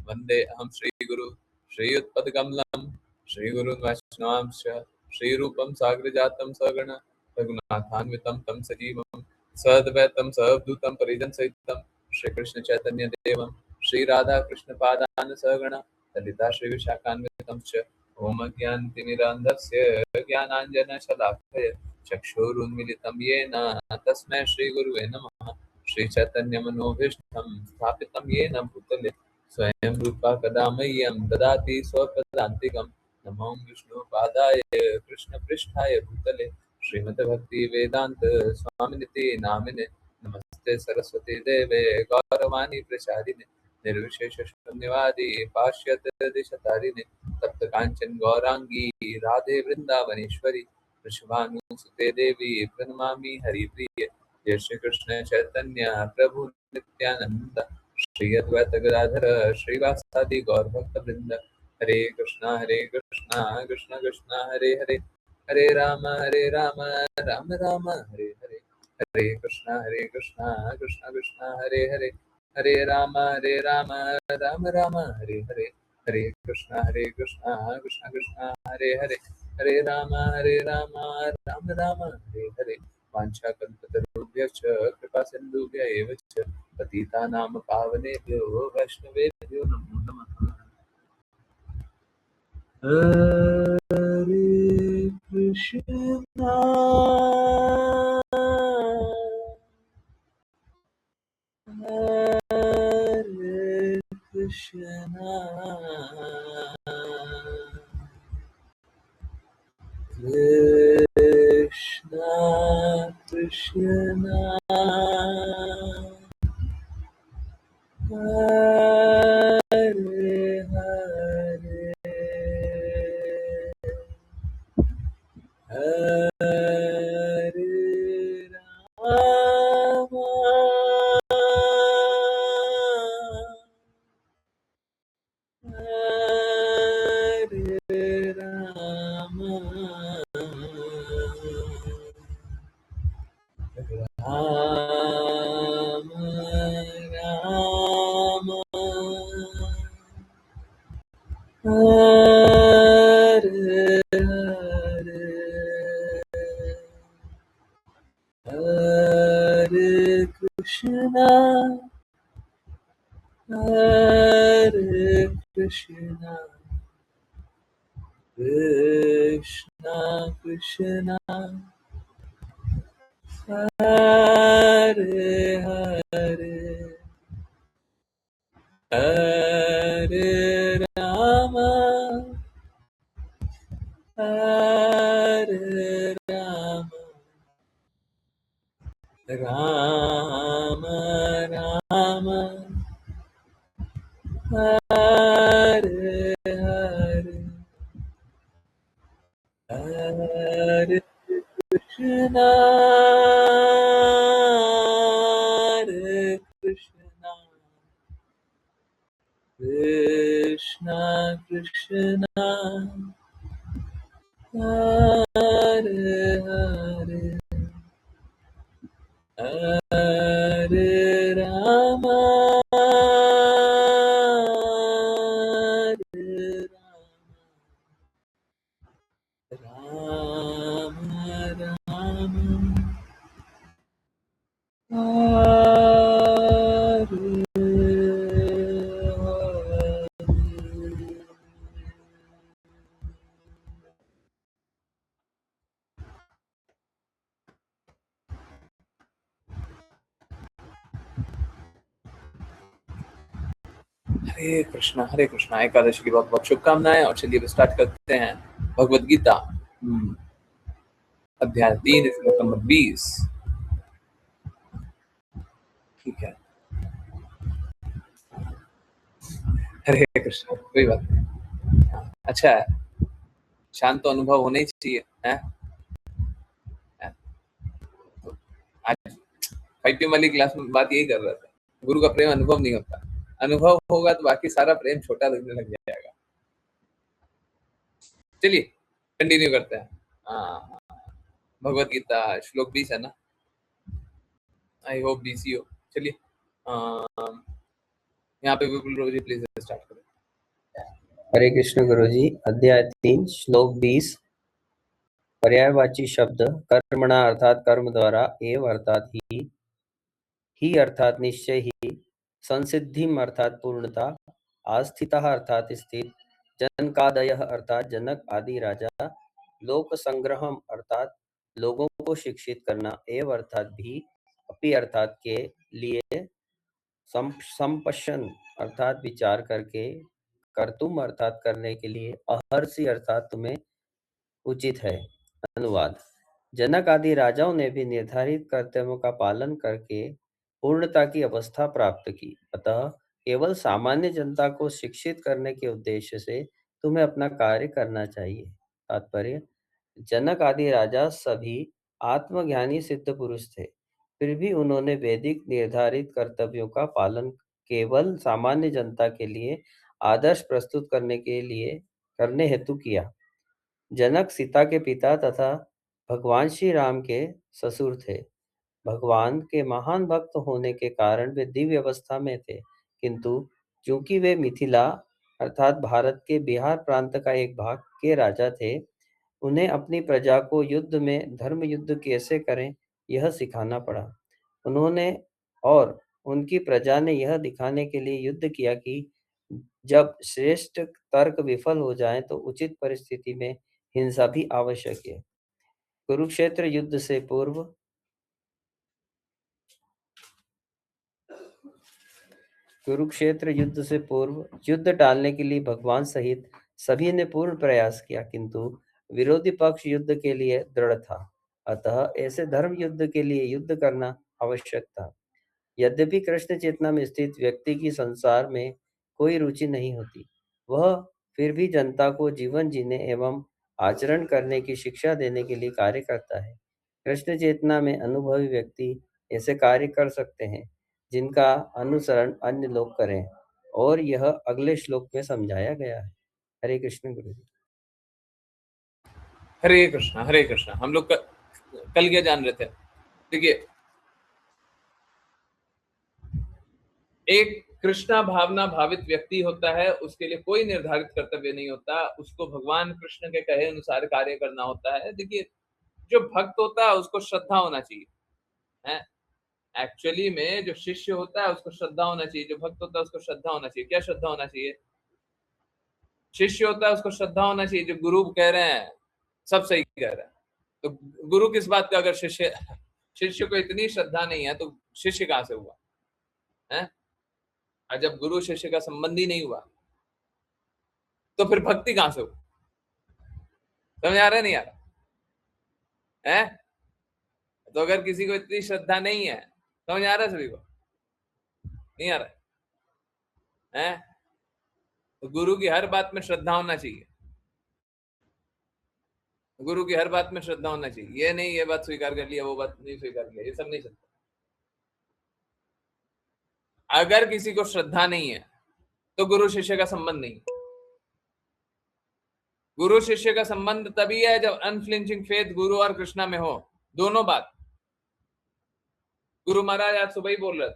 वंदे अहम श्रीगुरु श्रीयुत्पदकमलं श्रीगुरुन् वैष्णवांश्च श्रीरूपं साग्रजातं सगण रघुनाथान्वितं तं सजीवं सद्वैतं सवधूतं परिजनसहितं श्रीकृष्ण चैतन्य देवं श्रीराधाकृष्णपादान् सगण ललिता श्रीविशाखान्वितं च ओम ज्ञानतिमिरान्धस्य ज्ञानाञ्जनशलाकया चक्षुरुन्मिलितं येन तस्मै श्रीगुरुवे नमः। श्रीचैतन्यमनोभीष्टं स्थापितं येन भूतले स्वयं रूपा कदा मह्यं ददाति स्वपदान्तिकं नमो विष्णुपादाय कृष्णपृष्ठाय भूतले श्रीमद्भक्तिवेदान्त स्वामिनिति नामिने नमस्ते सरस्वती देवे गौरवाणी प्रचारिणे निर्विशेष शून्यवादी पाश्चात्य दिशतारिणे तप्त कांचन गौरांगी राधे वृंदावनेश्वरी वृषभानुसुते देवी प्रणमामि हरिप्रिय जय श्री कृष्ण चैतन्य प्रभु नित्यानंद श्री अद्वैत गदाधर श्रीवासादि गौर भक्त वृंद हरे कृष्णा कृष्ण कृष्ण हरे हरे हरे राम राम राम हरे हरे हरे कृष्णा कृष्ण कृष्ण हरे हरे हरे राम राम राम हरे हरे हरे कृष्णा कृष्ण कृष्ण हरे हरे हरे राम राम राम हरे हरे वाञ्छाकल्पतरुभ्यश्च कृपा सिन्धुभ्य एव च पतितानां पावनेभ्यो वैष्णवेभ्यो नमो नमः। हरे कृष्णा हरे कृष्णा कृष्णा कृष्णा हरे हरे हरे राम हरे राम राम राम हरे हरे हरे कृष्णा कृष्णा कृष्णा हरे हरे हरे राम राम राम हरे हरे हरे कृष्णा कृष्णा कृष्णा कृष्णा हरे हरे हरे राम राम राम हरे कृष्णा एकादशी की बहुत बहुत शुभकामनाएं। और चलिए स्टार्ट करते हैं भगवद गीता अध्याय 3 श्लोक नंबर 20। ठीक है, हरे कृष्ण, कोई बात नहीं, अच्छा है, शांत तो अनुभव होना ही चाहिए है? तो आज 5PM वाली क्लास में बात यही कर रहा था, गुरु का प्रेम अनुभव नहीं होता, अनुभव होगा तो बाकी सारा प्रेम छोटा लगने लग जाएगा। चलिए कंटिन्यू करते हैं। हाँ, भगवत गीता श्लोक 20 है ना, आई होप 20 हो। चलिए यहाँ पे विपुल रोजी प्लीज स्टार्ट करें। हरे कृष्ण गुरु जी। अध्याय 3 श्लोक 20। पर्यायवाची शब्द कर्मणा अर्थात कर्म द्वारा, एव अर्थात ही अर्थात निश्चय ही, संसिद्धिम अर्थात पूर्णता, आस्थितः अर्थात स्थित, जनकादयः अर्थात जनक आदि राजा, लोक संग्रहम अर्थात लोगों को शिक्षित करना, एव अर्थात भी, अपि अर्थात के लिए, संपश्यन अर्थात विचार करके, कर्तुम अर्थात करने के लिए, अहर्षि अर्थात तुम्हें उचित है। अनुवाद। जनक आदि राजाओं ने भी निर्धारित कर्तव्यों का पालन करके पूर्णता की अवस्था प्राप्त की, अतः केवल सामान्य जनता को शिक्षित करने के उद्देश्य से तुम्हें अपना कार्य करना चाहिए। तात्पर्य। जनक आदि राजा सभी आत्मज्ञानी सिद्ध पुरुष थे, फिर भी उन्होंने वैदिक निर्धारित कर्तव्यों का पालन केवल सामान्य जनता के लिए आदर्श प्रस्तुत करने हेतु किया। जनक सीता के पिता तथा भगवान श्री राम के ससुर थे। भगवान के महान भक्त होने के कारण वे दिव्य अवस्था में थे, किंतु चूंकि वे मिथिला अर्थात भारत के बिहार प्रांत का एक भाग के राजा थे, उन्हें अपनी प्रजा को युद्ध में धर्म युद्ध कैसे करें यह सिखाना पड़ा। उन्होंने और उनकी प्रजा ने यह दिखाने के लिए युद्ध किया कि जब श्रेष्ठ तर्क विफल हो जाए तो उचित परिस्थिति में हिंसा भी आवश्यक है। कुरुक्षेत्र युद्ध से पूर्व युद्ध टालने के लिए भगवान सहित सभी ने पूर्ण प्रयास किया, किंतु विरोधी पक्ष युद्ध के लिए दृढ़ था, अतः ऐसे धर्म युद्ध के लिए युद्ध करना आवश्यक था। यद्यपि कृष्ण चेतना में स्थित व्यक्ति की संसार में कोई रुचि नहीं होती, वह फिर भी जनता को जीवन जीने एवं आचरण करने की शिक्षा देने के लिए कार्य करता है। कृष्ण चेतना में अनुभवी व्यक्ति ऐसे कार्य कर सकते हैं जिनका अनुसरण अन्य लोग करें, और यह अगले श्लोक में समझाया गया है। हरे कृष्ण गुरु जी। हरे कृष्णा हरे कृष्णा। हम लोग कल क्या जान रहे थे? देखिए, एक कृष्णा भावना भावित व्यक्ति होता है, उसके लिए कोई निर्धारित कर्तव्य नहीं होता, उसको भगवान कृष्ण के कहे अनुसार कार्य करना होता है। देखिए, जो भक्त होता है उसको श्रद्धा होना चाहिए, है एक्चुअली में जो शिष्य होता है उसको श्रद्धा होना चाहिए, जो भक्त होता है उसको श्रद्धा होना चाहिए। क्या श्रद्धा होना चाहिए? शिष्य होता है उसको श्रद्धा होना चाहिए, जो गुरु कह रहे हैं सब सही कह रहे हैं। तो गुरु किस बात का? अगर शिष्य को इतनी श्रद्धा नहीं है तो शिष्य कहां से हुआ है? और जब गुरु शिष्य का संबंध ही नहीं हुआ तो फिर भक्ति कहां से हुई? समझ आ रहा है नहीं आ रहा है? तो अगर किसी को इतनी श्रद्धा नहीं है, समझ आ रहा है सभी को? नहीं आ रहा है? तो गुरु की हर बात में श्रद्धा होना चाहिए, गुरु की हर बात में श्रद्धा होना चाहिए। ये नहीं ये बात स्वीकार कर लिया वो बात नहीं स्वीकार किया, ये सब नहीं चलता। अगर किसी को श्रद्धा नहीं है तो गुरु शिष्य का संबंध नहीं। गुरु शिष्य का संबंध तभी है जब अनफ्लिंचिंग फेथ गुरु और कृष्णा में हो, दोनों बात। गुरु महाराज आज सुबह ही बोल रहे थे,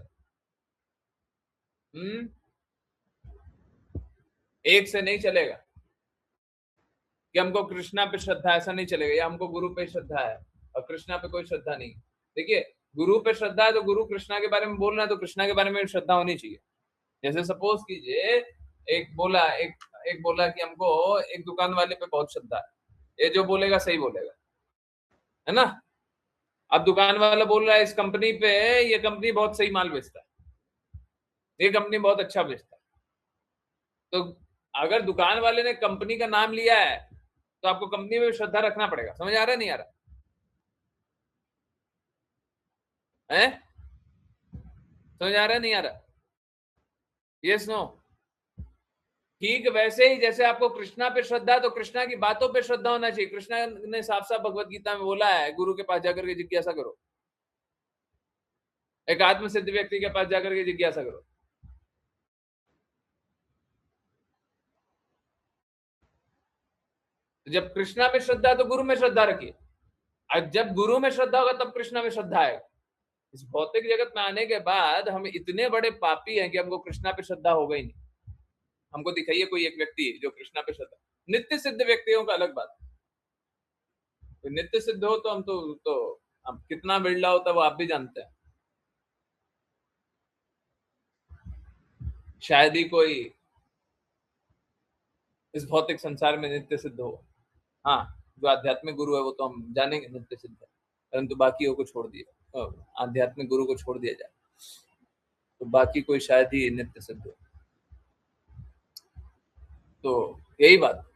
एक से नहीं चलेगा कि हमको कृष्णा पे श्रद्धा, ऐसा नहीं चलेगा, या हमको गुरु पे श्रद्धा है और कृष्णा पे कोई श्रद्धा नहीं। देखिए, गुरु पे श्रद्धा है तो गुरु कृष्णा के बारे में बोल रहे हैं तो कृष्णा के बारे में श्रद्धा होनी चाहिए। जैसे सपोज कीजिए, एक बोला कि हमको एक दुकान वाले पे बहुत श्रद्धा है, ये जो बोलेगा सही बोलेगा, है ना? अब दुकान वाला बोल रहा है इस कंपनी पे, ये कंपनी बहुत सही माल बेचता है, ये कंपनी बहुत अच्छा बेचता है। तो अगर दुकान वाले ने कंपनी का नाम लिया है तो आपको कंपनी में श्रद्धा रखना पड़ेगा। समझ आ रहा है नहीं आ रहा है? समझ आ रहा है नहीं आ रहा? Yes no? ठीक वैसे ही जैसे आपको कृष्णा पे श्रद्धा, तो कृष्णा की बातों पे श्रद्धा होना चाहिए। कृष्णा ने साफ साफ भगवत गीता में बोला है, गुरु के पास जाकर के जिज्ञासा करो, एक आत्मसिद्ध व्यक्ति के पास जाकर के जिज्ञासा करो। जब कृष्णा में श्रद्धा तो गुरु में श्रद्धा रखिए, और जब गुरु में श्रद्धा होगा तब कृष्णा में श्रद्धा आएगा। इस भौतिक जगत में आने के बाद हम इतने बड़े पापी हैं कि हमको कृष्णा पे श्रद्धा होगा ही नहीं। हमको दिखाइए कोई एक व्यक्ति जो कृष्णा पे श्रद्धा, नित्य सिद्ध व्यक्तियों का अलग बात, तो नित्य सिद्ध हो तो तो अब कितना बिरला होता है वो आप भी जानते हैं। शायद ही कोई इस भौतिक संसार में नित्य सिद्ध हो। हाँ, जो आध्यात्मिक गुरु है वो तो हम जानेंगे नित्य सिद्ध है, परंतु बाकियों को छोड़ दिए, आध्यात्मिक गुरु को छोड़ दिया जाए तो बाकी कोई शायद ही नित्य सिद्ध हो। तो यही बात।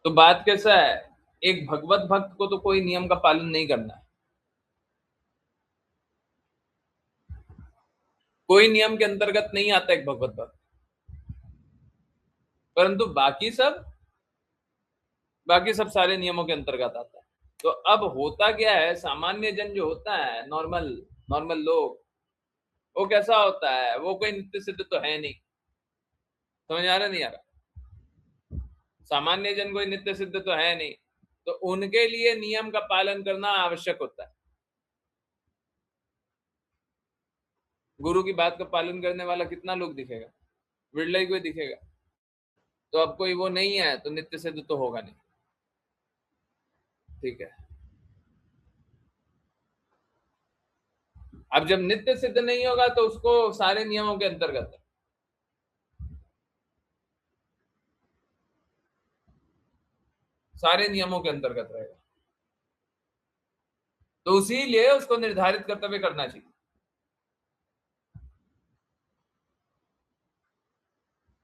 तो बात कैसा है, एक भगवत भक्त को तो कोई नियम का पालन नहीं करना है, कोई नियम के अंतर्गत नहीं आता एक भगवत भक्त, परंतु बाकी सब सारे नियमों के अंतर्गत आता है। तो अब होता क्या है, सामान्य जन जो होता है, नॉर्मल नॉर्मल लोग, वो कैसा होता है, वो कोई नित्य सिद्ध तो है नहीं। समझ आ रहा नहीं आ रहा? सामान्य जन कोई नित्य सिद्ध तो है नहीं, तो उनके लिए नियम का पालन करना आवश्यक होता है। गुरु की बात का पालन करने वाला कितना लोग दिखेगा, बिरला ही कोई दिखेगा। तो अब कोई वो नहीं है तो नित्य सिद्ध तो होगा नहीं। ठीक है, अब जब नित्य सिद्ध नहीं होगा तो उसको सारे नियमों के अंतर्गत है, सारे नियमों के अंतर्गत रहेगा, तो इसीलिए उसको निर्धारित कर्तव्य करना चाहिए।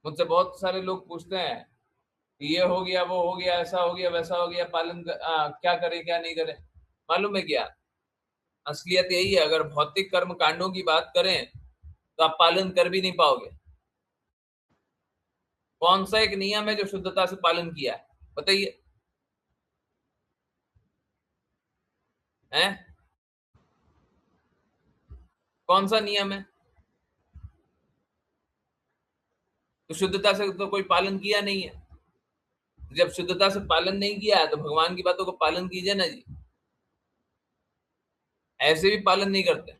मुझसे बहुत सारे लोग पूछते हैं ये हो गया, वो हो गया, ऐसा हो गया, वैसा हो गया, क्या करें क्या नहीं करें। मालूम है क्या, असलियत यही है, अगर भौतिक कर्म कांडों की बात करें तो आप पालन कर भी नहीं पाओगे। कौन सा एक नियम है जो शुद्धता से पालन किया है, बताइए। हैं, कौन सा नियम है? तो शुद्धता से तो कोई पालन किया नहीं है। जब शुद्धता से पालन नहीं किया है तो भगवान की बातों को पालन कीजिए ना जी, ऐसे भी पालन नहीं करते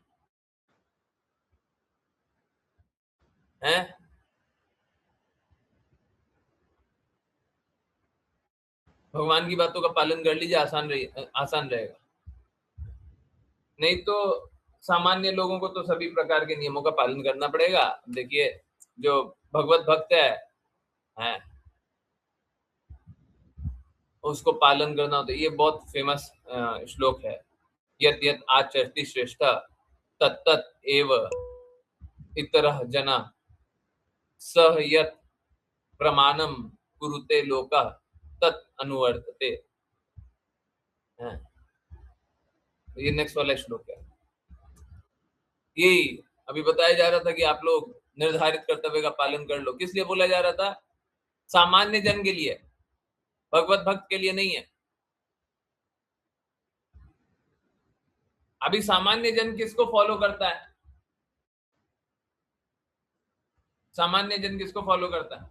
हैं। भगवान की बातों का पालन कर लीजिए, आसान रहेगा। नहीं तो सामान्य लोगों को तो सभी प्रकार के नियमों का पालन करना पड़ेगा। देखिए, जो भगवत भक्त है उसको पालन करना होता है। ये बहुत फेमस श्लोक है, यत यत आचरति श्रेष्ठ तत्तत एव इतरः जना सह यत प्रमाणम कुरुते लोकः तत् अनुवर्तते। ये नेक्स्ट वाला श्लोक है। यही अभी बताया जा रहा था कि आप लोग निर्धारित कर्तव्य का पालन कर लो। किस लिए बोला जा रहा था? सामान्य जन के लिए, भगवत भक्त के लिए नहीं है। अभी सामान्य जन किसको फॉलो करता है? सामान्य जन किसको फॉलो करता है?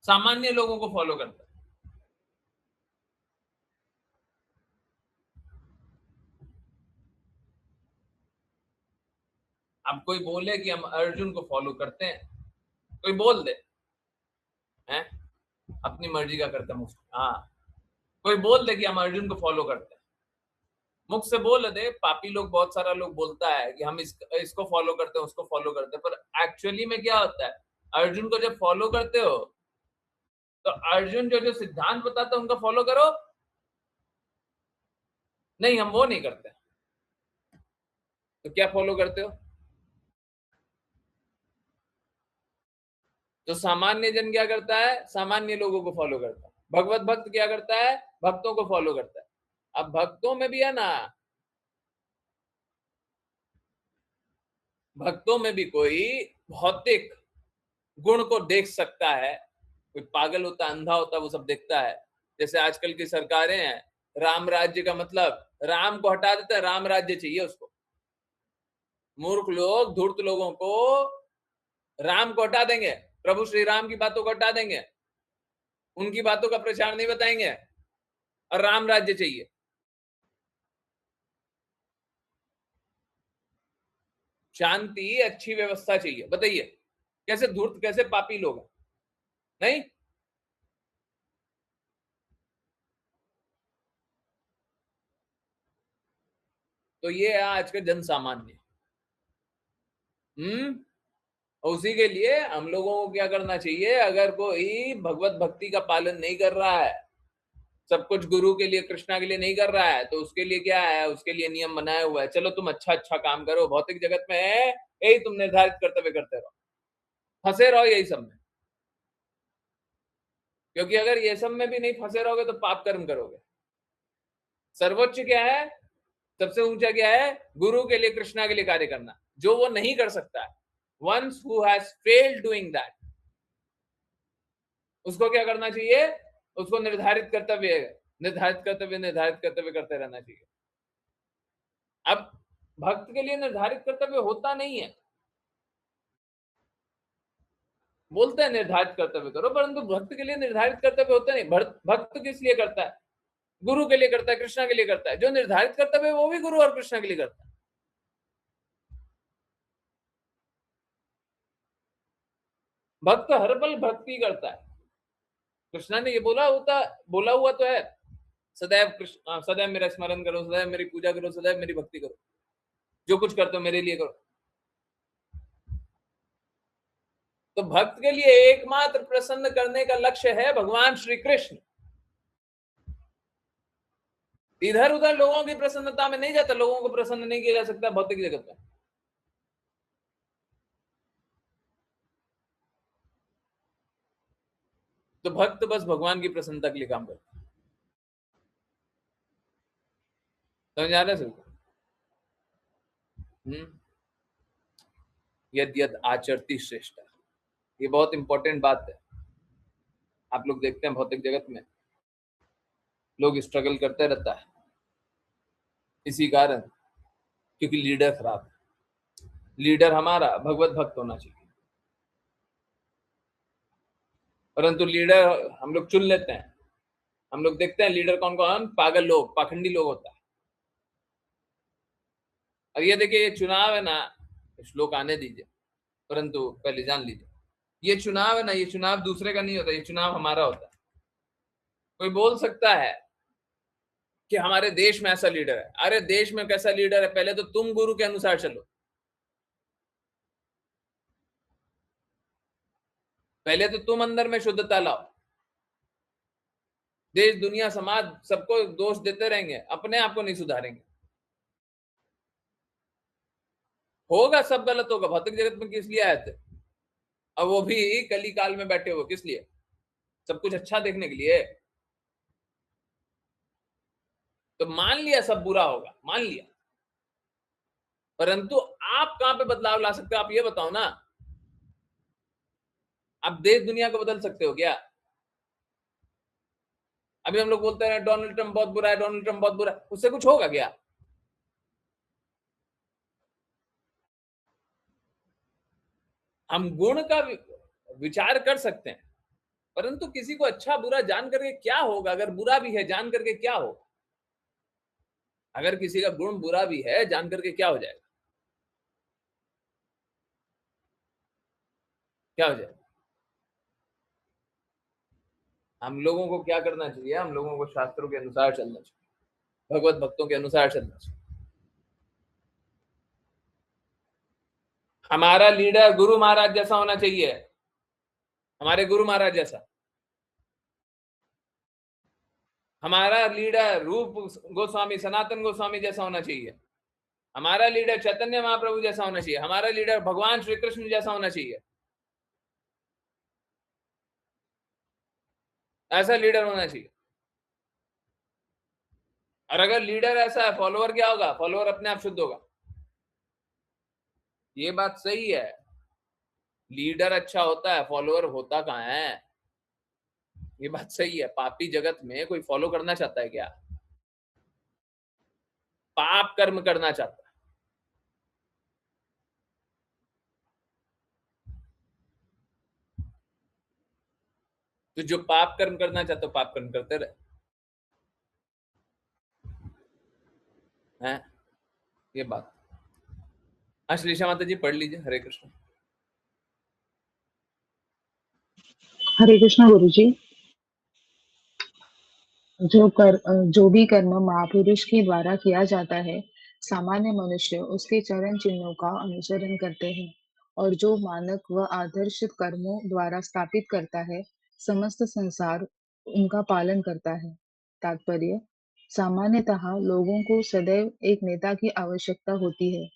सामान्य लोगों को फॉलो करता है। अब कोई बोले कि हम अर्जुन को फॉलो करते हैं, कोई बोल दे हैं अपनी मर्जी का करते हैं, हाँ, कोई बोल दे कि हम अर्जुन को फॉलो करते हैं, मुख से बोल दे। पापी लोग, बहुत सारा लोग बोलता है कि हम इसको फॉलो करते हैं, उसको फॉलो करते हैं, पर एक्चुअली में क्या होता है, अर्जुन को जब फॉलो करते हो तो अर्जुन जो जो सिद्धांत बताता है उनका फॉलो करो। नहीं, हम वो नहीं करते। तो क्या फॉलो करते हो? तो सामान्य जन क्या करता है? सामान्य लोगों को फॉलो करता है। भगवत भक्त क्या करता है? भक्तों को फॉलो करता है। अब भक्तों में भी है ना, भक्तों में भी कोई भौतिक गुण को देख सकता है। कोई पागल होता, अंधा होता, वो सब देखता है। जैसे आजकल की सरकारें हैं, राम राज्य का मतलब राम को हटा देता है, राम राज्य चाहिए उसको। मूर्ख लोग, धूर्त लोगों को राम को हटा देंगे, प्रभु श्री राम की बातों को हटा देंगे, उनकी बातों का प्रचार नहीं बताएंगे और राम राज्य चाहिए। शांति, अच्छी व्यवस्था चाहिए। बताइए कैसे धूर्त, कैसे पापी लोग हैं? नहीं। तो ये है आज का जन सामान्य। और उसी के लिए हम लोगों को क्या करना चाहिए? अगर कोई भगवत भक्ति का पालन नहीं कर रहा है, सब कुछ गुरु के लिए, कृष्णा के लिए नहीं कर रहा है, तो उसके लिए क्या है? उसके लिए नियम बनाया हुआ है, चलो तुम अच्छा अच्छा काम करो, भौतिक जगत में है यही, तुम निर्धारित कर्तव्य करते रहो, फंसे रहो यही सब में। क्योंकि अगर ये सब में भी नहीं फंसे रहोगे तो पाप कर्म करोगे। सर्वोच्च क्या है? सबसे ऊंचा क्या है? गुरु के लिए, कृष्णा के लिए कार्य करना, जो वो नहीं कर सकता है। Ones who has failed doing that, उसको क्या करना चाहिए? उसको निर्धारित कर्तव्य करते रहना चाहिए। अब भक्त के लिए निर्धारित कर्तव्य होता नहीं है। बोलते हैं निर्धारित कर्तव्य करो, परंतु भक्त के लिए निर्धारित कर्तव्य होता नहीं। भक्त किस लिए करता है? गुरु के लिए करता है, कृष्णा के लिए करता है। जो निर्धारित कर्तव्य है वो भी गुरु और कृष्णा के लिए करता है। भक्त हर पल भक्ति करता है। कृष्णा ने ये बोला हुआ तो है, सदैव कृष्ण, सदैव मेरा स्मरण करो, सदैव मेरी पूजा करो, सदैव मेरी भक्ति करो, जो कुछ करते हो मेरे लिए करो। तो भक्त के लिए एकमात्र प्रसन्न करने का लक्ष्य है भगवान श्री कृष्ण। इधर उधर लोगों की प्रसन्नता में नहीं जाता। लोगों को प्रसन्न नहीं किया जा सकता भौतिक जगत में। तो भक्त बस भगवान की प्रसन्नता के लिए काम करता है। समझ आ रहा है सबको? यद यद आचरती श्रेष्ठ, ये बहुत इंपॉर्टेंट बात है। आप लोग देखते हैं भौतिक जगत में लोग स्ट्रगल करते रहता है, इसी कारण, क्योंकि लीडर खराब है। लीडर हमारा भगवत भक्त होना चाहिए, परंतु लीडर हम लोग चुन लेते हैं। हम लोग देखते हैं लीडर कौन कौन? पागल लोग, पाखंडी लोग होता है। और ये देखिए, ये चुनाव है ना, श्लोक आने दीजिए, परंतु पहले जान लीजिए, ये चुनाव है ना, ये चुनाव दूसरे का नहीं होता, ये चुनाव हमारा होता है। कोई बोल सकता है कि हमारे देश में ऐसा लीडर है। अरे देश में कैसा लीडर है? पहले तो तुम गुरु के अनुसार चलो। पहले तो तुम अंदर में शुद्धता लाओ। देश, दुनिया, समाज सबको दोष देते रहेंगे, अपने आप को नहीं सुधारेंगे। होगा, सब गलत होगा। भौतिक जगत में किस लिए आए थे? अब वो भी कली काल में बैठे हो, किस लिए? सब कुछ अच्छा देखने के लिए। तो मान लिया सब बुरा होगा, मान लिया, परंतु आप कहां पे बदलाव ला सकते हो? आप ये बताओ ना। आप देश दुनिया को बदल सकते हो क्या? अभी हम लोग बोलते हैं डोनाल्ड ट्रंप बहुत बुरा है, डोनाल्ड ट्रंप बहुत बुरा है, उससे कुछ होगा क्या? हम गुण का विचार कर सकते हैं, परंतु किसी को अच्छा बुरा जान करके क्या होगा? अगर बुरा भी है जान करके क्या होगा? अगर किसी का गुण बुरा भी है जान करके क्या हो जाएगा? क्या हो जाएगा? हम लोगों को क्या करना चाहिए? हम लोगों को शास्त्रों के अनुसार चलना चाहिए, भगवत भक्तों के अनुसार चलना चाहिए। हमारा लीडर गुरु महाराज जैसा होना चाहिए, हमारे गुरु महाराज जैसा। हमारा लीडर रूप गोस्वामी, सनातन गोस्वामी जैसा होना चाहिए। हमारा लीडर चैतन्य महाप्रभु जैसा होना चाहिए। हमारा लीडर भगवान श्री कृष्ण जैसा होना चाहिए। ऐसा लीडर होना चाहिए। और अगर लीडर ऐसा है, फॉलोअर क्या होगा? फॉलोअर अपने आप शुद्ध होगा। ये बात सही है। लीडर अच्छा होता है, फॉलोअर होता कहां है? ये बात सही है। पापी जगत में कोई फॉलो करना चाहता है क्या? पाप कर्म करना चाहता है। तो जो पाप कर्म करना चाहते हो पाप कर्म करते रहे हैं, ये बात। हाँ श्रीषा माता जी पढ़ लीजिए। हरे कृष्ण। हरे कृष्णा गुरु जी। जो भी कर्म महापुरुष के द्वारा किया जाता है, सामान्य मनुष्य उसके चरण चिन्हों का अनुसरण करते हैं, और जो मानक व आदर्श कर्मों द्वारा स्थापित करता है, समस्त संसार उनका पालन करता है। तात्पर्य: सामान्यतः लोगों को सदैव एक नेता की आवश्यकता होती है,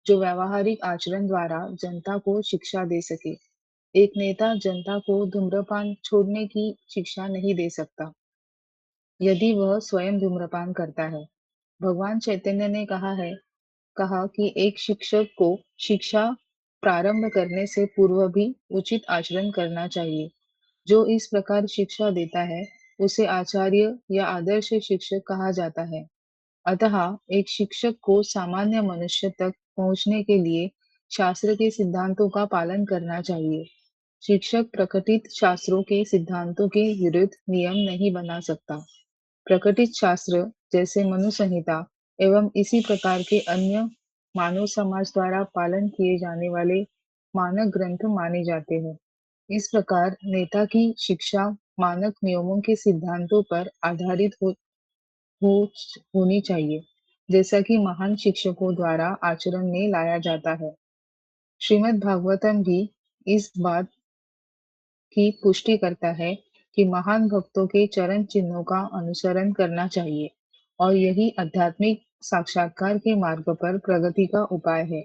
जो व्यावहारिक आचरण द्वारा जनता को शिक्षा दे सके। एक नेता जनता को धूम्रपान छोड़ने की शिक्षा नहीं दे सकता यदि वह स्वयं धूम्रपान करता है। भगवान चैतन्य ने कहा कि एक शिक्षक को शिक्षा प्रारंभ करने से पूर्व भी उचित आचरण करना चाहिए। जो इस प्रकार शिक्षा देता है, उसे आचार्य या आदर्श शिक्षक कहा जाता है। अतः एक शिक्षक को सामान्य मनुष्य तक पहुंचने के लिए शास्त्र के सिद्धांतों का पालन करना चाहिए। शिक्षक प्रकटित शास्त्रों के सिद्धांतों के विरुद्ध नियम नहीं बना सकता। प्रकटित शास्त्र जैसे मनु संहिता एवं इसी प्रकार के अन्य मानव समाज द्वारा पालन किए जाने वाले मानक ग्रंथ माने जाते हैं। इस प्रकार नेता की शिक्षा मानक नियमों के सिद्धांतों पर आधारित हो होनी चाहिए, जैसा कि महान शिक्षकों द्वारा आचरण में लाया जाता है। श्रीमद् भागवतम भी इस बात की पुष्टि करता है कि महान भक्तों के चरण चिन्हों का अनुसरण करना चाहिए, और यही आध्यात्मिक साक्षात्कार के मार्ग पर प्रगति का उपाय है।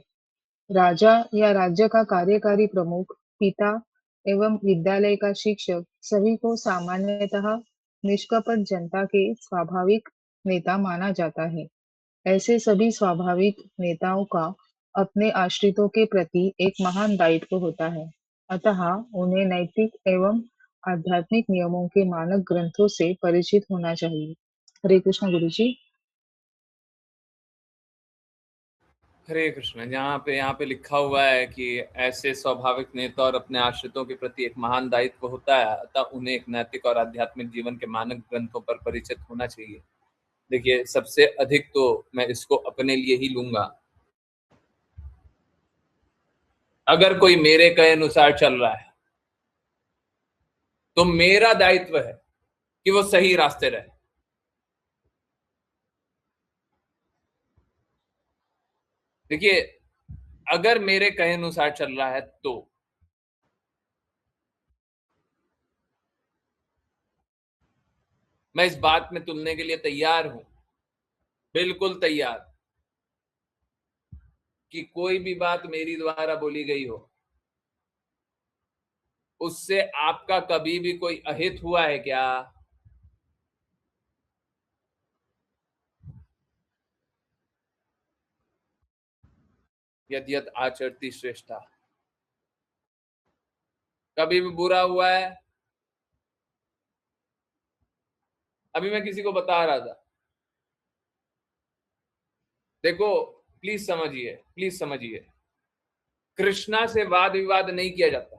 राजा या राज्य का कार्यकारी प्रमुख, पिता एवं विद्यालय का शिक्षक सभी को सामान्यतः निष्कपट जनता के स्वाभाविक नेता माना जाता है। ऐसे सभी स्वाभाविक नेताओं का अपने आश्रितों के प्रति एक महान दायित्व होता है। अतः उन्हें नैतिक एवं आध्यात्मिक नियमों के मानक ग्रंथों से परिचित होना चाहिए। हरे कृष्ण गुरु जी। हरे कृष्ण। यहाँ पे लिखा हुआ है कि ऐसे स्वाभाविक नेता और अपने आश्रितों के प्रति एक महान दायित्व होता है, अतः उन्हें एक नैतिक और आध्यात्मिक जीवन के मानक ग्रंथों पर परिचित होना चाहिए। देखिए सबसे अधिक तो मैं इसको अपने लिए ही लूंगा। अगर कोई मेरे कहे अनुसार चल रहा है तो मेरा दायित्व है कि वो सही रास्ते रहे। देखिए अगर मेरे कहे अनुसार चल रहा है तो मैं इस बात में तुलने के लिए तैयार हूं, बिल्कुल तैयार, कि कोई भी बात मेरी द्वारा बोली गई हो उससे आपका कभी भी कोई अहित हुआ है क्या? यद्यत आचरती श्रेष्ठा, कभी भी बुरा हुआ है? अभी मैं किसी को बता रहा था, देखो प्लीज समझिए, कृष्णा से वाद विवाद नहीं किया जाता।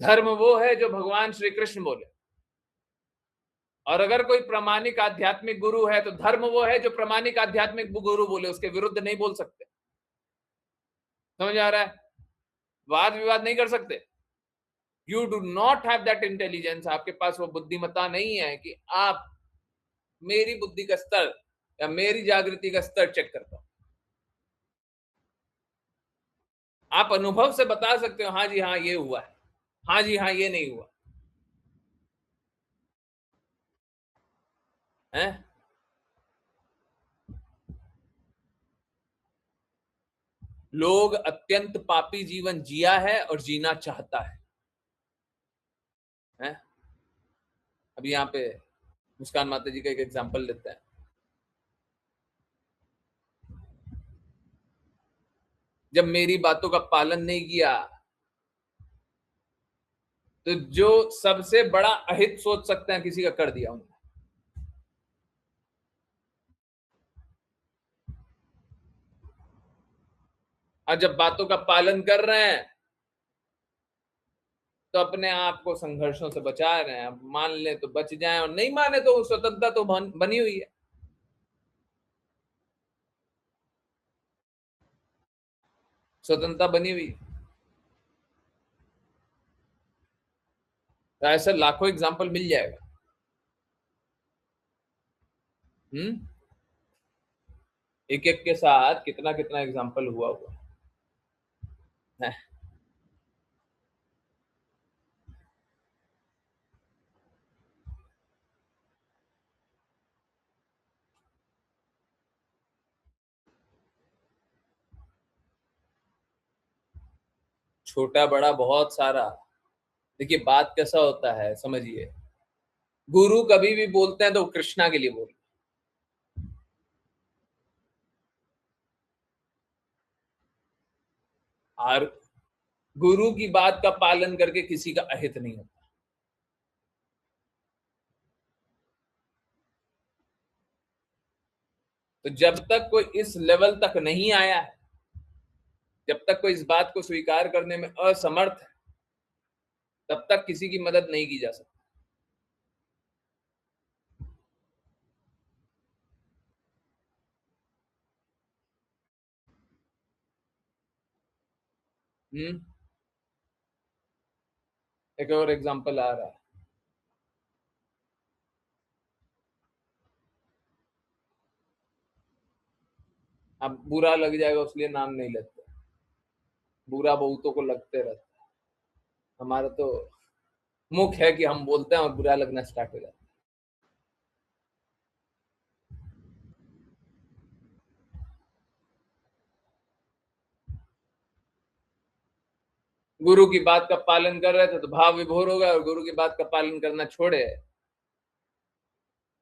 धर्म वो है जो भगवान श्री कृष्ण बोले, और अगर कोई प्रामाणिक आध्यात्मिक गुरु है तो धर्म वो है जो प्रामाणिक आध्यात्मिक गुरु बोले, उसके विरुद्ध नहीं बोल सकते। समझ आ रहा है? वाद विवाद नहीं कर सकते। You do not have that intelligence. आपके पास वो बुद्धिमत्ता नहीं है कि आप मेरी बुद्धि का स्तर या मेरी जागृति का स्तर चेक कर पाओ। आप अनुभव से बता सकते हो हाँ जी हाँ ये हुआ है, हाँ जी हाँ ये नहीं हुआ है। लोग अत्यंत पापी जीवन जिया है और जीना चाहता है? अभी यहाँ पे मुस्कान माता जी का एक एग्जांपल लेते हैं। जब मेरी बातों का पालन नहीं किया तो जो सबसे बड़ा अहित सोच सकते हैं किसी का कर दिया उन्होंने। और जब बातों का पालन कर रहे हैं तो अपने आप को संघर्षों से बचा रहे हैं। अब मान ले तो बच जाएं और नहीं माने तो स्वतंत्रता तो बनी हुई है। स्वतंत्रता बनी हुई है। तो ऐसा लाखों एग्जाम्पल मिल जाएगा। एक एक के साथ कितना कितना एग्जाम्पल हुआ है। छोटा बड़ा बहुत सारा। देखिए बात कैसा होता है समझिए, गुरु कभी भी बोलते हैं तो कृष्णा के लिए बोलते हैं, और गुरु की बात का पालन करके किसी का अहित नहीं होता। तो जब तक कोई इस लेवल तक नहीं आया है, जब तक कोई इस बात को स्वीकार करने में असमर्थ है, तब तक किसी की मदद नहीं की जा सकती। एक और एग्जांपल आ रहा है। अब बुरा लग जाएगा उसलिए नाम नहीं लेते, बुरा बहुतों को लगते रहता है। हमारा तो मुख है कि हम बोलते हैं और बुरा लगना स्टार्ट हो जाता है। गुरु की बात का पालन कर रहे थे तो भाव विभोर हो गए, और गुरु की बात का पालन करना छोड़े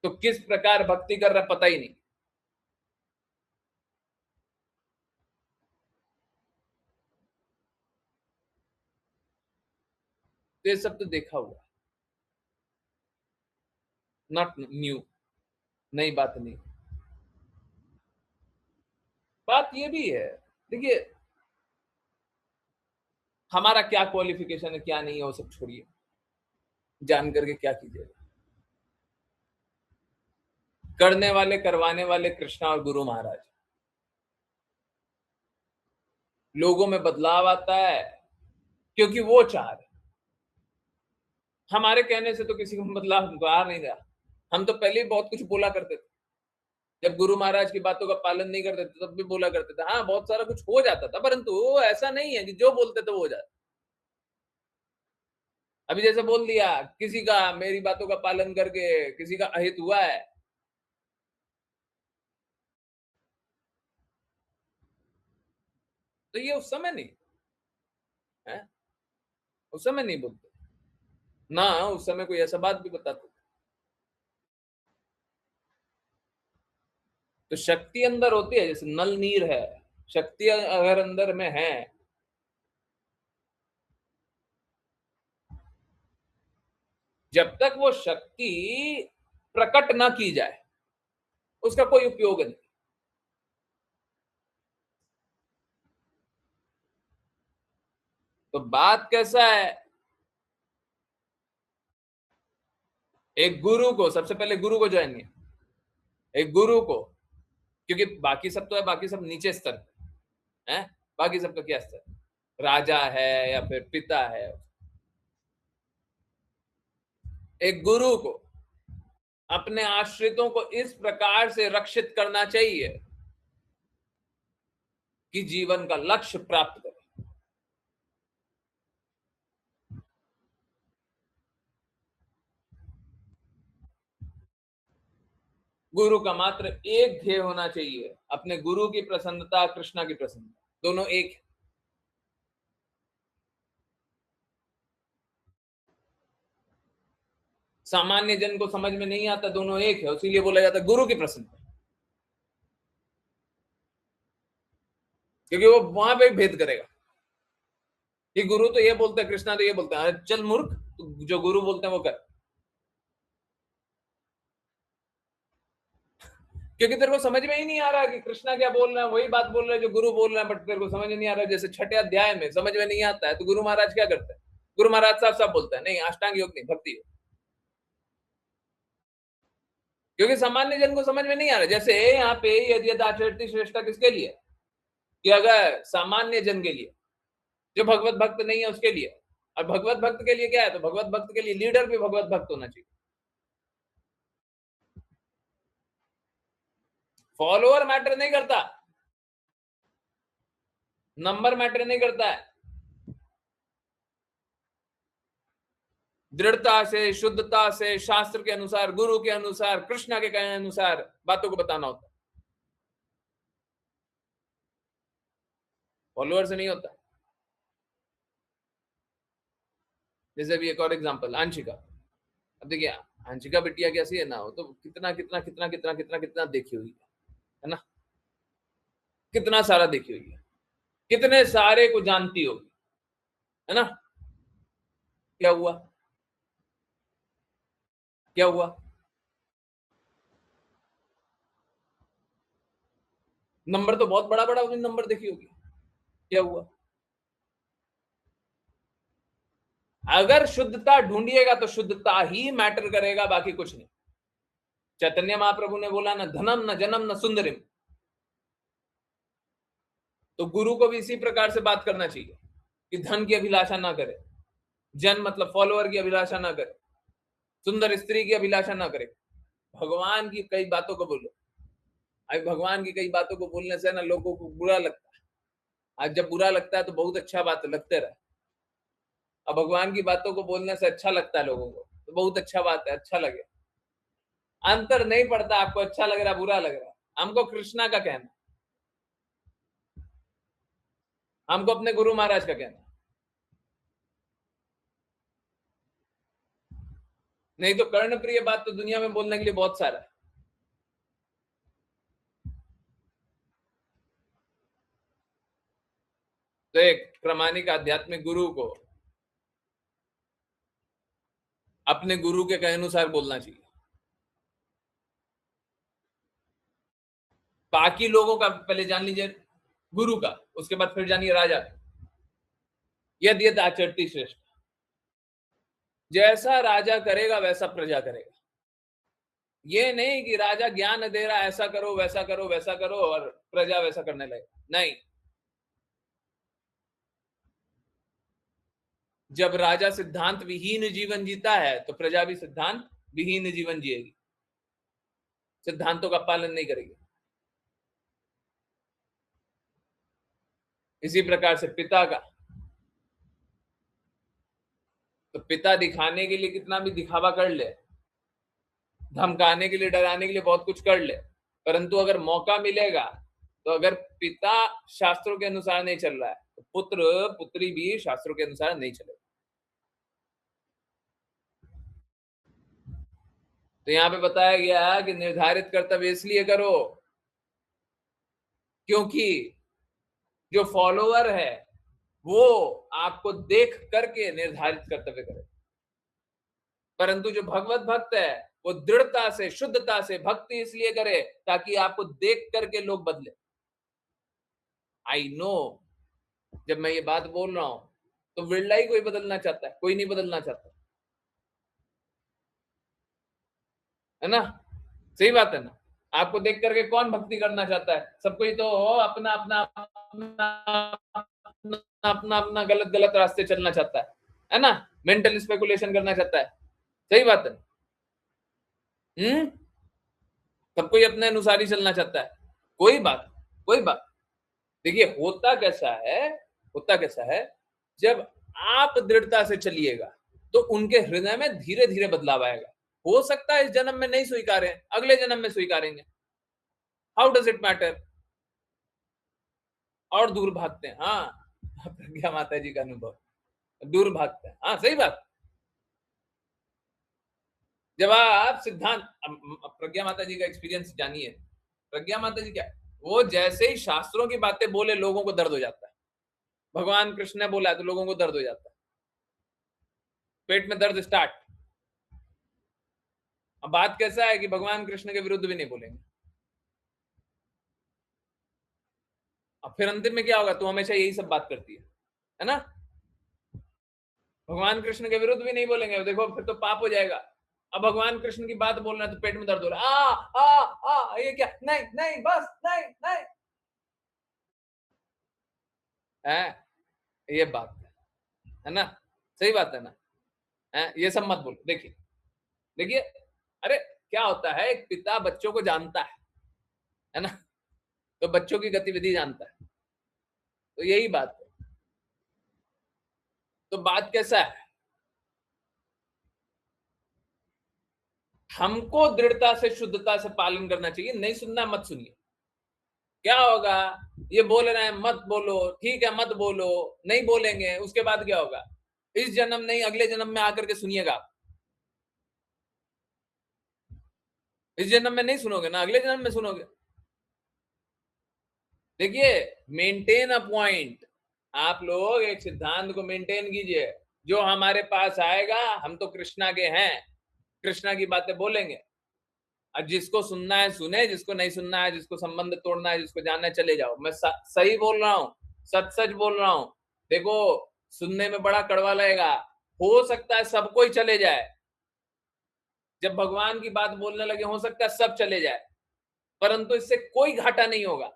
तो किस प्रकार भक्ति कर रहा पता ही नहीं। तो ये सब तो देखा हुआ, नॉट न्यू, नई बात नहीं। बात ये भी है, देखिए हमारा क्या क्वालिफिकेशन है क्या नहीं है वो सब छोड़िए, जान करके क्या कीजिएगा। करने वाले करवाने वाले कृष्णा और गुरु महाराज। लोगों में बदलाव आता है क्योंकि वो चाह रहे। हमारे कहने से तो किसी को बदलाव आ नहीं रहा। हम तो पहले ही बहुत कुछ बोला करते थे, जब गुरु महाराज की बातों का पालन नहीं करते थे तब भी बोला करते थे। हाँ बहुत सारा कुछ हो जाता था, परंतु ऐसा नहीं है कि जो बोलते थे वो हो जाता। अभी जैसे बोल दिया किसी का मेरी बातों का पालन करके किसी का अहित हुआ है, तो ये उस समय नहीं है, उस समय नहीं बोलते ना, उस समय कोई ऐसा बात भी बताते। तो शक्ति अंदर होती है, जैसे नल नीर है, शक्ति अगर अंदर में है, जब तक वो शक्ति प्रकट ना की जाए उसका कोई उपयोग नहीं। तो बात कैसा है, एक गुरु को सबसे पहले गुरु को ज्वाइन किया, एक गुरु को, क्योंकि बाकी सब तो है, बाकी सब नीचे स्तर है, बाकी सब का क्या स्तर, राजा है या फिर पिता है। एक गुरु को अपने आश्रितों को इस प्रकार से रक्षित करना चाहिए कि जीवन का लक्ष्य प्राप्त करे। गुरु का मात्र एक ध्येय होना चाहिए, अपने गुरु की प्रसन्नता, कृष्णा की प्रसन्नता, दोनों एक है। सामान्य जन को समझ में नहीं आता दोनों एक है, इसीलिए बोला जाता है गुरु की प्रसन्नता, क्योंकि वो वहां पे भेद करेगा कि गुरु तो ये बोलते हैं, कृष्णा तो ये बोलते हैं। अरे चल मूर्ख, जो गुरु बोलते हैं वो कर, क्योंकि तेरे को समझ में ही नहीं आ रहा कि कृष्णा क्या बोल रहे हैं, वही बात बोल रहे हैं जो गुरु बोल रहे हैं, बट तेरे को समझ में नहीं आ रहा। जैसे छठे अध्याय में समझ में नहीं आता है तो गुरु महाराज क्या करते हैं, गुरु महाराज साहब सब बोलते हैं नहीं, अष्टांग योग नहीं, भक्ति योग। क्योंकि सामान्य जन को समझ में नहीं आ रहा। जैसे यहाँ पे यदि आचरती श्रेष्ठता किसके लिए, कि अगर सामान्य जन के लिए, जो भगवत भक्त नहीं है उसके लिए, और भगवत भक्त के लिए क्या है, तो भगवत भक्त के लिए लीडर भी भगवत भक्त होना चाहिए। फॉलोअर मैटर नहीं करता, नंबर मैटर नहीं करता है। दृढ़ता से, शुद्धता से, शास्त्र के अनुसार, गुरु के अनुसार, कृष्ण के कहने अनुसार बातों को बताना होता है, फॉलोअर से नहीं होता। जैसे अभी एक और एग्जांपल, आंशिका। अब देखिए आंशिका बिटिया कैसी है ना, वो तो कितना कितना कितना कितना कितना कितना देखी हुई है ना, कितना सारा देखी हुई है, कितने सारे को जानती होगी, है ना। क्या हुआ, क्या हुआ, नंबर तो बहुत बड़ा बड़ा नंबर देखी होगी, क्या हुआ। अगर शुद्धता ढूंढिएगा तो शुद्धता ही मैटर करेगा, बाकी कुछ नहीं। चैतन्य महाप्रभु ने बोला ना, धनम न जन्म न सुंदरिम। तो गुरु को भी इसी प्रकार से बात करना चाहिए कि धन की अभिलाषा ना करे, जन मतलब फॉलोअर की अभिलाषा ना करे, सुंदर स्त्री की अभिलाषा ना करे, भगवान की कई बातों को बोलो। अभी भगवान की कई बातों को बोलने से ना लोगों को बुरा लगता है। आज जब बुरा लगता है तो बहुत अच्छा बात लगते रहे, अब भगवान की बातों को बोलने से अच्छा लगता है लोगों को, तो बहुत अच्छा बात है, अच्छा लगे। अंतर नहीं पड़ता आपको अच्छा लग रहा बुरा लग रहा, हमको कृष्णा का कहना, हमको अपने गुरु महाराज का कहना, नहीं तो कर्ण प्रिय बात तो दुनिया में बोलने के लिए बहुत सारा है। तो एक प्रामाणिक आध्यात्मिक गुरु को अपने गुरु के कहे अनुसार बोलना चाहिए। बाकी लोगों का पहले जान लीजिए गुरु का, उसके बाद फिर जानिए राजा का। यदि यद आचरती श्रेष्ठ, जैसा राजा करेगा वैसा प्रजा करेगा। ये नहीं कि राजा ज्ञान दे रहा ऐसा करो वैसा करो वैसा करो और प्रजा वैसा करने लगे, नहीं। जब राजा सिद्धांत विहीन जीवन जीता है तो प्रजा भी सिद्धांत विहीन जीवन जिएगी, सिद्धांतों का पालन नहीं करेगी। इसी प्रकार से पिता का, तो पिता दिखाने के लिए कितना भी दिखावा कर ले, धमकाने के लिए, डराने के लिए बहुत कुछ कर ले, परंतु अगर मौका मिलेगा तो अगर पिता शास्त्रों के अनुसार नहीं चल रहा है तो पुत्र पुत्री भी शास्त्रों के अनुसार नहीं चलेगा। तो यहाँ पे बताया गया कि निर्धारित कर्तव्य इसलिए करो क्योंकि जो फॉलोअर है वो आपको देख करके निर्धारित कर्तव्य करे, परंतु जो भगवत भक्त है वो दृढ़ता से, शुद्धता से भक्ति इसलिए करे ताकि आपको देख करके लोग बदले। आई नो, जब मैं ये बात बोल रहा हूं तो बिरला ही कोई बदलना चाहता है, कोई नहीं बदलना चाहता, है ना। सही बात है ना। आपको देख करके कौन भक्ति करना चाहता है, सब कोई तो अपना अपना अपना अपना अपना अपना गलत गलत रास्ते चलना चाहता है ना, मेंटल स्पेकुलेशन करना चाहता है। सही बात है। सब कोई अपने अनुसार ही चलना चाहता है। कोई बात, कोई बात। देखिए होता कैसा है, होता कैसा है, जब आप दृढ़ता से चलिएगा तो उनके हृदय में धीरे धीरे बदलाव आएगा। हो सकता है इस जन्म में नहीं स्वीकारें, अगले जन्म में स्वीकारेंगे, हाउ डज इट मैटर। और दूर भागते हैं, हाँ प्रज्ञा माता जी का अनुभव, दूर भागते हैं, हाँ सही बात। जब आप सिद्धांत, प्रज्ञा माता जी का एक्सपीरियंस जानिए। प्रज्ञा माता जी क्या, वो जैसे ही शास्त्रों की बातें बोले लोगों को दर्द हो जाता है। भगवान कृष्ण ने बोला तो लोगों को दर्द हो जाता है, पेट में दर्द स्टार्ट। अब बात कैसा है कि भगवान कृष्ण के विरुद्ध भी नहीं बोलेंगे, अब फिर अंतिम में क्या होगा, तू हमेशा यही सब बात करती है ना। भगवान कृष्ण के विरुद्ध भी नहीं बोलेंगे, देखो फिर तो पाप हो जाएगा। अब भगवान कृष्ण की बात बोल रहे हैं तो पेट में दर्द हो रहा है, ये क्या, नहीं नहीं बस नहीं नहीं, है ये बात है ना, सही बात है ना, है ये सब मत बोलो। देखिए देखिए, अरे क्या होता है, एक पिता बच्चों को जानता है ना, तो बच्चों की गतिविधि जानता है, तो यही बात है। तो बात कैसा है, हमको दृढ़ता से शुद्धता से पालन करना चाहिए, नहीं सुनना मत सुनिए। क्या होगा, ये बोल रहे हैं मत बोलो, ठीक है मत बोलो, नहीं बोलेंगे, उसके बाद क्या होगा, इस जन्म नहीं अगले जन्म में आकर के सुनिएगा। इस जन्म में नहीं सुनोगे ना, अगले जन्म में सुनोगे। देखिए, मेंटेन अ पॉइंट, आप लोग एक सिद्धांत को मेंटेन कीजिए। जो हमारे पास आएगा, हम तो कृष्णा के हैं, कृष्णा की बातें बोलेंगे। अब जिसको सुनना है सुने, जिसको नहीं सुनना है, जिसको संबंध तोड़ना है, जिसको जानना है चले जाओ। मैं सही बोल रहा हूं, सच सच बोल रहा हूं। देखो, सुनने में बड़ा कड़वा लगेगा, हो सकता है सबको ही चले जाए। जब भगवान की बात बोलने लगे, हो सकता है सब चले जाए, परंतु इससे कोई घाटा नहीं होगा।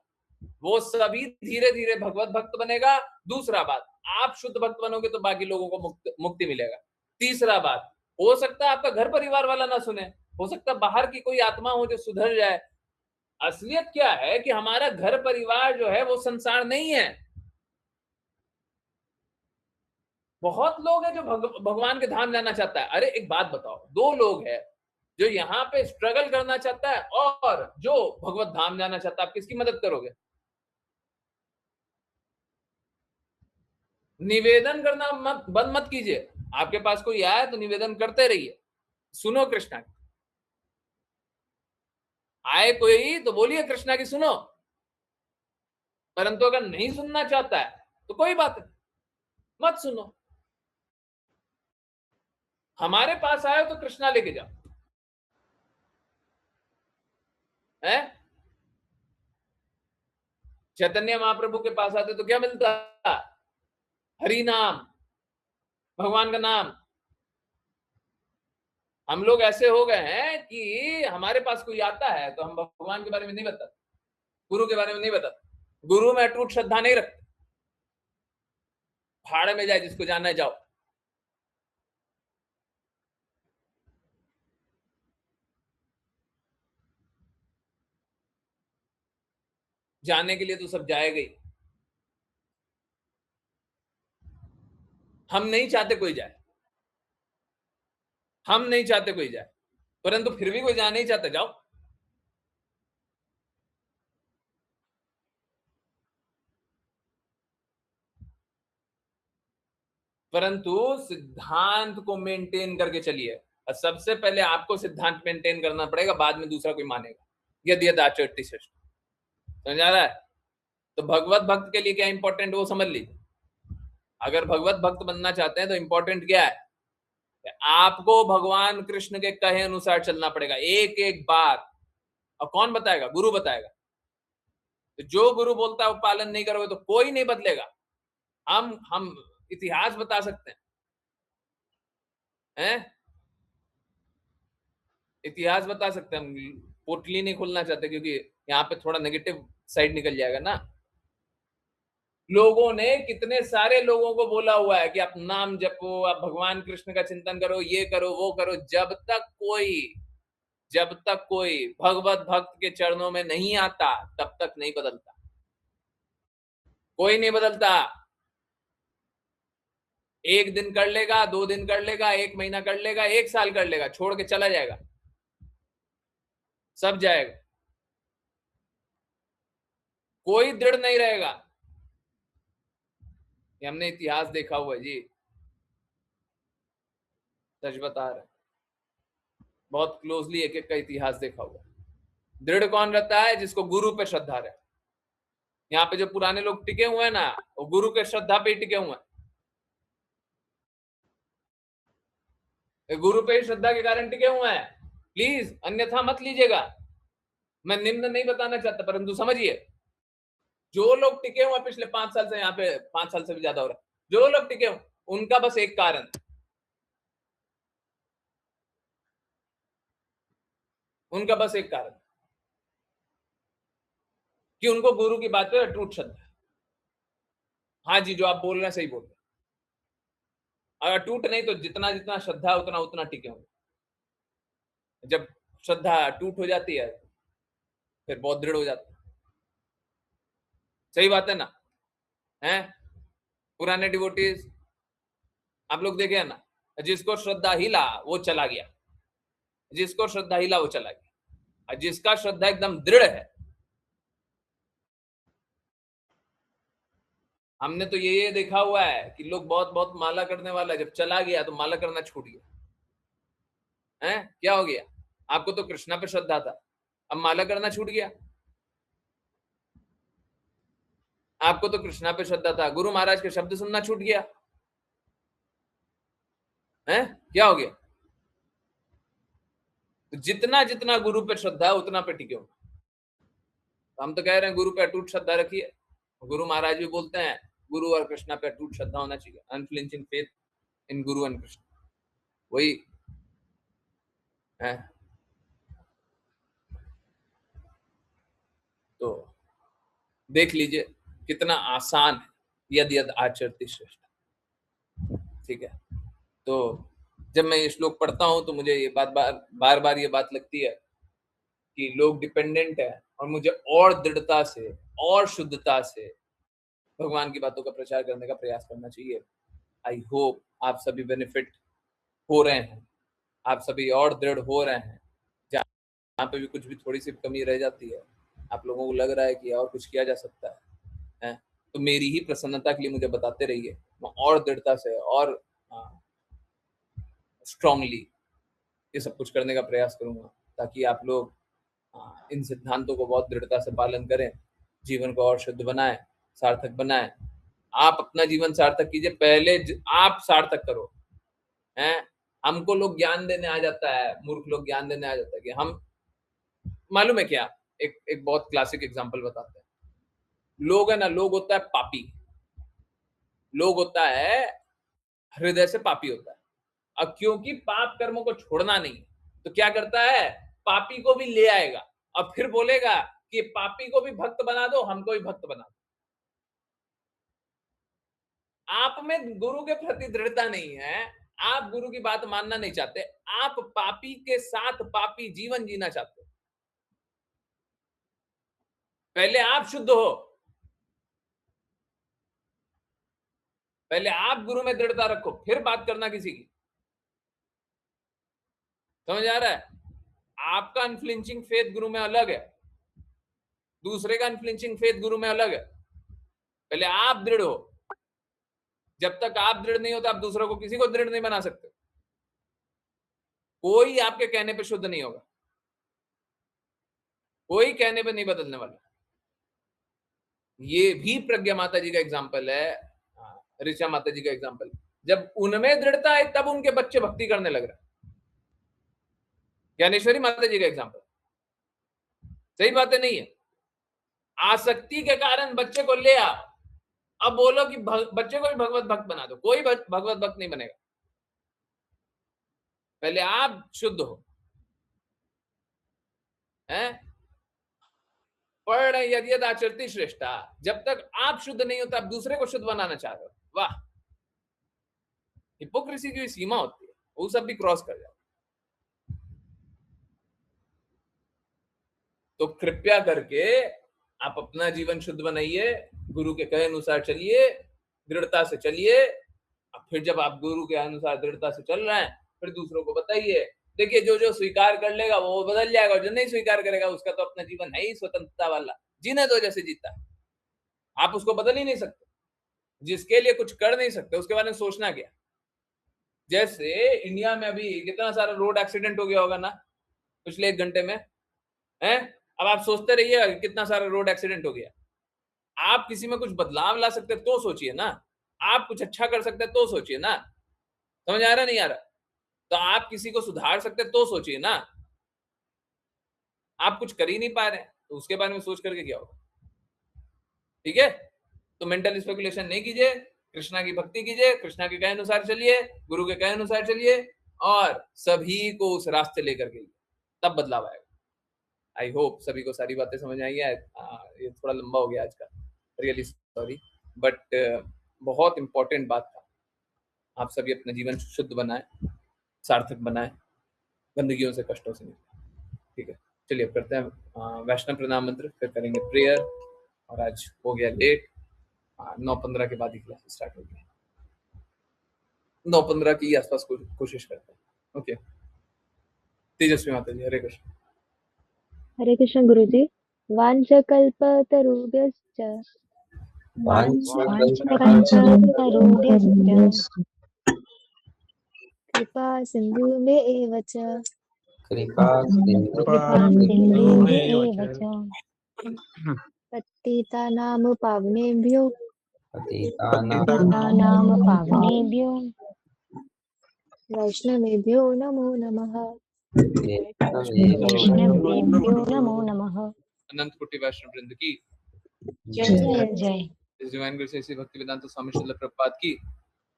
वो सभी धीरे धीरे भगवत भक्त बनेगा। दूसरा बात, आप शुद्ध भक्त बनोगे तो बाकी लोगों को मुक्ति मिलेगा। तीसरा बात, हो सकता है आपका घर परिवार वाला ना सुने, हो सकता है बाहर की कोई आत्मा हो जो सुधर जाए। असलियत क्या है कि हमारा घर परिवार जो है वो संसार नहीं है। बहुत लोग हैं जो भगवान के धाम जाना चाहता है। अरे एक बात बताओ, दो लोग हैं जो यहाँ पे स्ट्रगल करना चाहता है और जो भगवत धाम जाना चाहता है, आप किसकी मदद करोगे? निवेदन करना बंद मत कीजिए। आपके पास कोई आए तो निवेदन करते रहिए, सुनो कृष्णा की। आए कोई तो बोलिए कृष्णा की सुनो, परंतु अगर नहीं सुनना चाहता है तो कोई बात नहीं, मत सुनो। हमारे पास आए तो कृष्णा लेके जाओ, है? चैतन्य महाप्रभु के पास आते तो क्या मिलता? हरि नाम, भगवान का नाम। हम लोग ऐसे हो गए हैं कि हमारे पास कोई आता है तो हम भगवान के बारे में नहीं बताते, गुरु के बारे में नहीं बताते, गुरु में अटूट श्रद्धा नहीं रखते। भाड़ में जाए, जिसको जाना है जाओ। जाने के लिए तो सब जाएगा ही, हम नहीं चाहते कोई जाए, हम नहीं चाहते कोई जाए, परंतु फिर भी कोई जाना नहीं चाहता, जाओ। परंतु सिद्धांत को मेंटेन करके चलिए। और सबसे पहले आपको सिद्धांत मेंटेन करना पड़ेगा, बाद में दूसरा कोई मानेगा। यदि यदाचरति श्रेष्ठ, समझ आ रहा है? तो भगवत भक्त के लिए क्या इंपॉर्टेंट वो समझ लीजिए। अगर भगवत भक्त बनना चाहते हैं तो इंपॉर्टेंट क्या है, आपको भगवान कृष्ण के कहे अनुसार चलना पड़ेगा, एक एक बात। और कौन बताएगा? गुरु बताएगा। तो जो गुरु बोलता है वो पालन नहीं करोगे तो कोई नहीं बदलेगा। हम इतिहास बता सकते हैं, इतिहास बता सकते हैं। हम पोटली नहीं खोलना चाहते क्योंकि यहाँ पे थोड़ा नेगेटिव साइड निकल जाएगा ना। लोगों ने कितने सारे लोगों को बोला हुआ है कि आप नाम जपो, आप भगवान कृष्ण का चिंतन करो, ये करो वो करो। जब तक कोई भगवत भक्त के चरणों में नहीं आता तब तक नहीं बदलता, कोई नहीं बदलता। एक दिन कर लेगा, 2 दिन कर लेगा, 1 महीना कर लेगा, 1 साल कर लेगा, छोड़ के चला जाएगा, सब जाएगा, कोई दृढ़ नहीं रहेगा। ये हमने इतिहास देखा हुआ है जी, सच बता रहे, बहुत क्लोजली एक एक का इतिहास देखा हुआ है। दृढ़ कौन रहता है? जिसको गुरु पे श्रद्धा रहे। यहाँ पे जो पुराने लोग टिके हुए हैं ना, वो गुरु के श्रद्धा पे ही टिके हुए हैं, गुरु पे ही श्रद्धा के कारण टिके हुए हैं। प्लीज अन्यथा मत लीजिएगा, मैं निम्न नहीं बताना चाहता, परंतु समझिए, जो लोग टिके हुए पिछले 5 साल से, यहाँ पे 5 साल से भी ज्यादा हो रहा है, जो लोग टिके हुए उनका बस एक कारण, उनका बस एक कारण कि उनको गुरु की बात पर अटूट श्रद्धा है। हाँ जी, जो आप बोल रहे हैं सही बोल रहे हैं। और अटूट नहीं तो जितना जितना श्रद्धा उतना उतना टिके होंगे। जब श्रद्धा अटूट हो जाती है फिर बहुत दृढ़ हो जाता है। सही बात है ना? हैं? पुराने डिवोटीज आप लोग देखे ना, जिसको श्रद्धा हिला वो चला गया, जिसको श्रद्धा हिला वो चला गया, और जिसका श्रद्धा एकदम दृढ़ है, हमने तो ये देखा हुआ है कि लोग बहुत बहुत माला करने वाला है, जब चला गया तो माला करना छूट गया। हैं? क्या हो गया? आपको तो कृष्णा पे श्रद्धा था, अब माला करना छूट गया। आपको तो कृष्णा पे श्रद्धा था, गुरु महाराज के शब्द सुनना छूट गया। हैं? क्या हो गया? तो जितना जितना गुरु पे श्रद्धा है उतना पे टिके हो। तो हम तो कह रहे हैं गुरु पे अटूट श्रद्धा रखिए। गुरु महाराज भी बोलते हैं गुरु और कृष्णा पे अटूट श्रद्धा होना चाहिए, unflinching faith in Guru and Krishna. वही है। तो देख लीजिए कितना आसान है, यद यद आचरति श्रेष्ठ। ठीक है, तो जब मैं ये श्लोक पढ़ता हूं तो मुझे ये बार बार ये बात लगती है कि लोग डिपेंडेंट है और मुझे और दृढ़ता से और शुद्धता से भगवान की बातों का प्रचार करने का प्रयास करना चाहिए। आई होप आप सभी बेनिफिट हो रहे हैं, आप सभी और दृढ़ हो रहे हैं। जहाँ पे भी कुछ भी थोड़ी सी कमी रह जाती है, आप लोगों को लग रहा है कि और कुछ किया जा सकता है, तो मेरी ही प्रसन्नता के लिए मुझे बताते रहिए, मैं और दृढ़ता से और स्ट्रांगली ये सब कुछ करने का प्रयास करूंगा, ताकि आप लोग इन सिद्धांतों को बहुत दृढ़ता से पालन करें, जीवन को और शुद्ध बनाएं, सार्थक बनाएं। आप अपना जीवन सार्थक कीजिए, पहले आप सार्थक करो। हैं? हमको लोग ज्ञान देने आ जाता है, मूर्ख लोग ज्ञान देने आ जाता है कि हम, मालूम है क्या, एक बहुत क्लासिक एग्जांपल बताते हैं। लोग है ना, लोग होता है पापी, लोग होता है हृदय से पापी होता है। अब क्योंकि पाप कर्मों को छोड़ना नहीं, तो क्या करता है, पापी को भी ले आएगा और फिर बोलेगा कि पापी को भी भक्त बना दो, हमको भी भक्त बना दो। आप में गुरु के प्रति दृढ़ता नहीं है, आप गुरु की बात मानना नहीं चाहते, आप पापी के साथ पापी जीवन जीना चाहते हो। पहले आप शुद्ध हो, पहले आप गुरु में दृढ़ता रखो, फिर बात करना किसी की। समझ आ रहा है? आपका अनफ्लिंचिंग फेथ गुरु में अलग है, दूसरे का अनफ्लिंचिंग फेथ गुरु में अलग है। पहले आप दृढ़ हो, जब तक आप दृढ़ नहीं होते आप दूसरों को, किसी को दृढ़ नहीं बना सकते। कोई आपके कहने पे शुद्ध नहीं होगा, कोई कहने पे नहीं बदलने वाला। ये भी प्रज्ञा माता जी का एग्जाम्पल है, ऋचा माता जी का एग्जाम्पल। जब उनमें दृढ़ता है तब उनके बच्चे भक्ति करने लग रहे। ज्ञानेश्वरी माता जी का एग्जाम्पल, सही बातें नहीं है। आसक्ति के कारण बच्चे को ले आओ, अब बोलो कि बच्चे को भी भगवत भक्त बना दो, कोई भगवत भक्त नहीं बनेगा। पहले आप शुद्ध हो। हैं? पढ़ रहे यदि यद आचरति श्रेष्ठा, जब तक आप शुद्ध नहीं होता आप दूसरे को शुद्ध बनाना चाह रहे हो। वाह, हिपोक्रेसी की सीमा होती है, वो सब भी क्रॉस कर जाए। तो कृपया करके आप अपना जीवन शुद्ध बनाइए, गुरु के कहे अनुसार चलिए, दृढ़ता से चलिए। अब फिर जब आप गुरु के अनुसार दृढ़ता से चल रहे हैं, फिर दूसरों को बताइए। देखिए, जो जो स्वीकार कर लेगा वो बदल जाएगा, जो नहीं स्वीकार करेगा उसका तो अपना जीवन है ही स्वतंत्रता वाला, जीने दो जैसे जीता है। आप उसको बदल ही नहीं सकते, जिसके लिए कुछ कर नहीं सकते उसके बारे में सोचना क्या। जैसे इंडिया में अभी कितना सारा रोड एक्सीडेंट हो गया होगा ना पिछले 1 घंटे में, हैं? अब आप सोचते रहिए कितना सारा रोड एक्सीडेंट हो गया। आप किसी में कुछ बदलाव ला सकते तो सोचिए ना, आप कुछ अच्छा कर सकते तो सोचिए ना। समझ आ रहा नहीं आ रहा? तो आप किसी को सुधार सकते तो सोचिए ना। आप कुछ कर ही नहीं पा रहे तो उसके बारे में सोच करके क्या होगा? ठीक है, तो मेंटल स्पेकुलेशन नहीं कीजिए, कृष्णा की भक्ति कीजिए, कृष्णा के कहे अनुसार चलिए, गुरु के कहे अनुसार चलिए और सभी को उस रास्ते लेकर के, तब बदलाव आएगा। आई होप सभी को सारी बातें समझ आई है। ये थोड़ा लंबा हो गया आज का, रियली सॉरी, बट बहुत इंपॉर्टेंट बात था। आप सभी अपना जीवन शुद्ध बनाएं, सार्थक बनाएं, गंदगियों से, कष्टों से निकलें। ठीक है, चलिए अब करते हैं वैष्णव प्रणाम मंत्र, फिर करेंगे प्रेयर। और आज हो गया लेट, 9:15 के बाद ही क्लास स्टार्ट होगी। 9:15 की आसपास कोशिश करते हैं। ओके, तेजस्वी माता जी, हरे कृष्ण। हरे कृष्ण गुरुजी। वाञ्छकल्पतरुभ्यश्च कृपा सिन्धुभ्येव च पतितानां पावनेभ्यो वैष्णवेभ्यो नमो नमः। अनंत कोटि वैष्णव वृंद की जय जय। इस डिवाइन ग्रेस ऐसी भक्ति वेदांत स्वामी श्रील प्रभुपाद की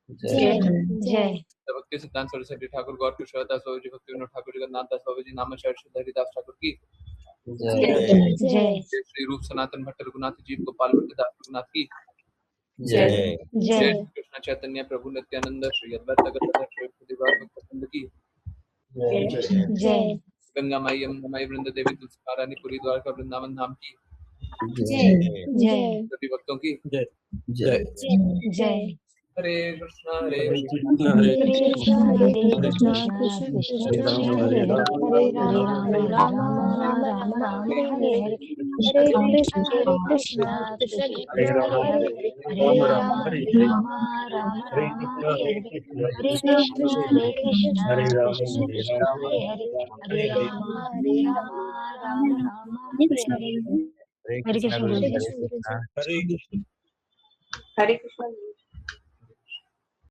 जय जय। भक्ति सिद्धांत सरस्वती ठाकुर गौर किशोरदास बाबू जी, भक्ति विनोद ठाकुर, जगन्नाथ दास बाबू जी, नाम शरद हरिदास ठाकुर की जय श्री रूप सनातन भट्ट रघुनाथ जीव गोपाल भट्ट दास रघुनाथ की जय जय कृष्ण चैतन्य प्रभु नित्यानंद श्री अद्वैत गदाधर श्री भक्त की जय गंगा माई यमुना माई वृंद देवी तुलसी महारानी पुरी द्वारका वृंदावन धाम की जय जय सभी भक्तों की जय जय। हरे कृष्णा हरे कृष्ण हरे कृष्ण कृष्ण कृष्ण हरे हरे हरे राम राम राम राम हरे हरे हरे कृष्ण कृष्ण कृष्ण कृष्ण हरे हरे राम राम राम राम हरे हरे कृष्ण कृष्ण कृष्ण कृष्ण हरे हरे हरे राम राम राम हरे हरे। हरे कृष्ण गुरु जी। हरे कृष्ण।